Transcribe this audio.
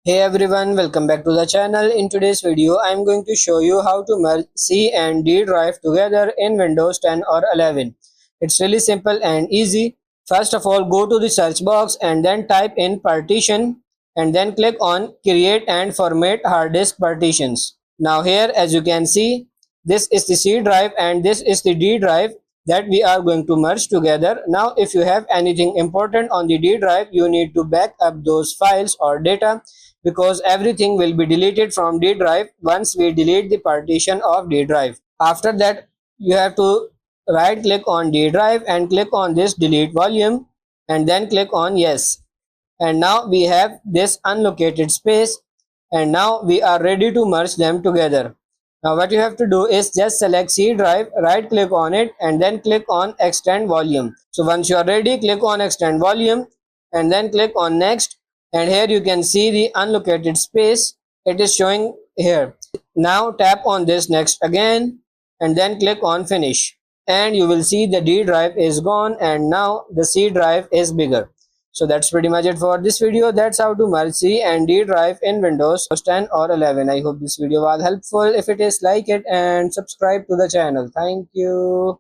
Hey everyone, welcome back to the channel. In today's video, I am going to show you how to merge C and D drive together in Windows 10 or 11. It's really simple and easy. First of all, go to the search box and then type in partition and then click on create and format hard disk partitions. Now here, as you can see, this is the C drive and this is the D drive that we are going to merge together. Now if you have anything important on the D drive, you need to back up those files or data because everything will be deleted from D drive once we delete the partition of D drive. After that, you have to right click on D drive and click on this delete volume and then click on yes. And now we have this unlocated space and now we are ready to merge them together. Now what you have to do is just select C drive, right click on it and then click on extend volume. So once you are ready, click on extend volume and then click on next, and here you can see the unlocated space. It is showing here. Now tap on this next again and then click on finish, and you will see the D drive is gone and now the C drive is bigger. So that's pretty much it for this video. That's how to merge C and D drive in Windows 10 or 11. I hope this video was helpful. If it is, like it and subscribe to the channel. Thank you.